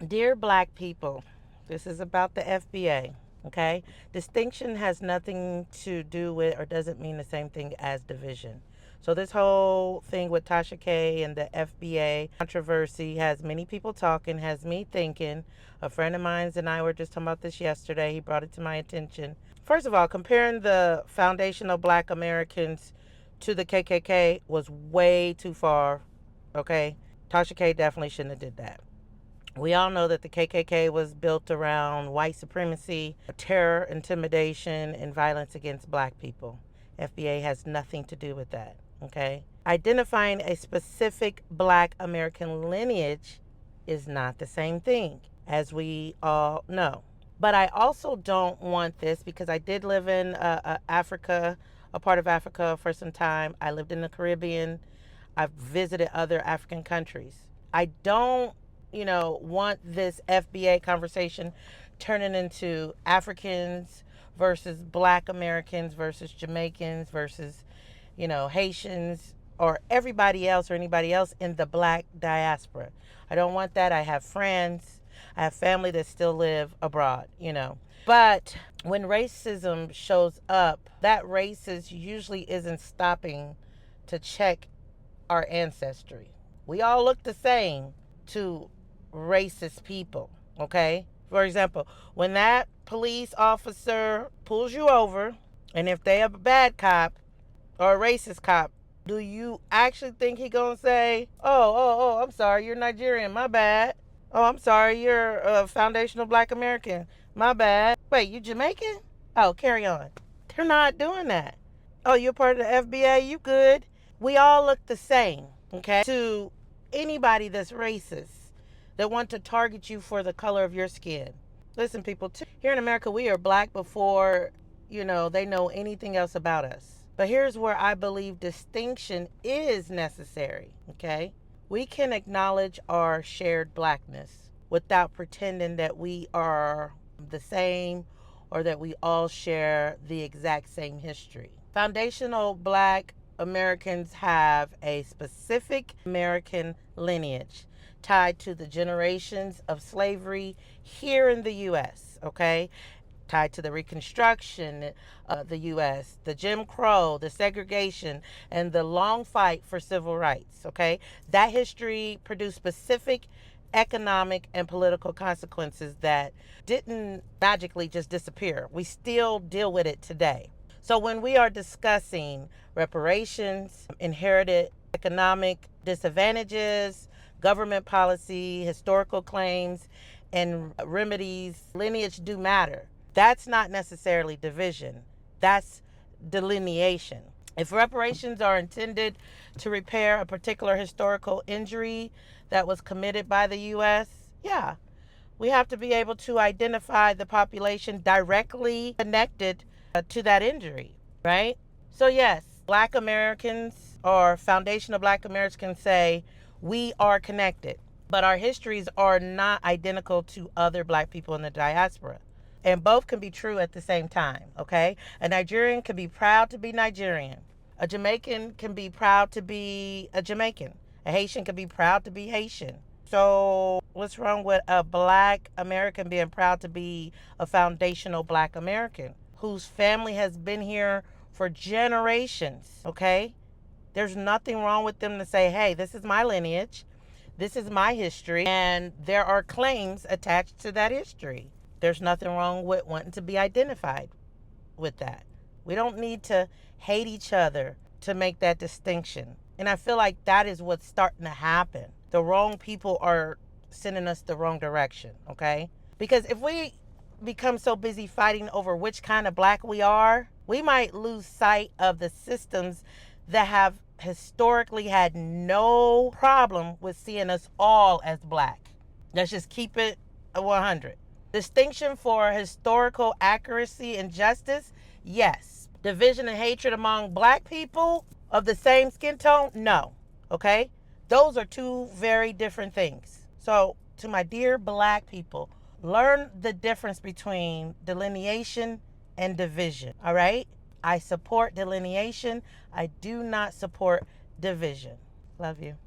Dear Black people, this is about the FBA, okay? Distinction has nothing to do with or doesn't mean the same thing as division. So, this whole thing with Tasha K and the FBA controversy has many people talking, has me thinking. A friend of mine and I were just talking about this yesterday. He brought it to my attention. First of all, comparing the foundational Black Americans to the KKK was way too far, okay? Tasha K definitely shouldn't have did that. We all know that the KKK was built around white supremacy, terror, intimidation, and violence against black people. FBA has nothing to do with that, okay? Identifying a specific black American lineage is not the same thing, as we all know. But I also don't want this because I did live in Africa, a part of Africa for some time. I lived in the Caribbean. I've visited other African countries. I don't, want this FBA conversation turning into Africans versus Black Americans versus Jamaicans versus, Haitians or everybody else or anybody else in the Black diaspora. I don't want that. I have friends, I have family that still live abroad. But when racism shows up, that racist usually isn't stopping to check our ancestry. We all look the same to racist people, okay? For example, when that police officer pulls you over, and if they are a bad cop or a racist cop, do you actually think he gonna say, oh, I'm sorry, you're Nigerian, my bad. Oh, I'm sorry, you're a foundational Black American, my bad. Wait, you Jamaican? Oh, carry on. They're not doing that. Oh, you're part of the FBA, you good. We all look the same, okay? To anybody that's racist, that want to target you for the color of your skin. Listen, people, here in America, we are black before, they know anything else about us. But here's where I believe distinction is necessary, okay? We can acknowledge our shared blackness without pretending that we are the same or that we all share the exact same history. Foundational Black Americans have a specific American lineage tied to the generations of slavery here in the U.S., okay? Tied to the Reconstruction of the U.S., the Jim Crow, the segregation, and the long fight for civil rights, okay? That history produced specific economic and political consequences that didn't magically just disappear. We still deal with it today. So when we are discussing reparations, inherited economic disadvantages, government policy, historical claims, and remedies, lineage do matter. That's not necessarily division. That's delineation. If reparations are intended to repair a particular historical injury that was committed by the U.S., yeah, we have to be able to identify the population directly connected to that injury, right? So, yes, Black Americans or foundational Black Americans can say we are connected, but our histories are not identical to other Black people in the diaspora. And both can be true at the same time, okay? A Nigerian can be proud to be Nigerian. A Jamaican can be proud to be a Jamaican. A Haitian can be proud to be Haitian. So, what's wrong with a Black American being proud to be a foundational Black American whose family has been here for generations, okay? There's nothing wrong with them to say, hey, this is my lineage, this is my history, and there are claims attached to that history. There's nothing wrong with wanting to be identified with that. We don't need to hate each other to make that distinction. And I feel like that is what's starting to happen. The wrong people are sending us the wrong direction, okay? Because if we become so busy fighting over which kind of black we are, we might lose sight of the systems that have historically had no problem with seeing us all as black. Let's just keep it 100. Distinction for historical accuracy and justice? Yes. Division and hatred among black people of the same skin tone? No. Okay? Those are two very different things. So, to my dear black people, learn the difference between delineation and division. All right? I support delineation. I do not support division. Love you.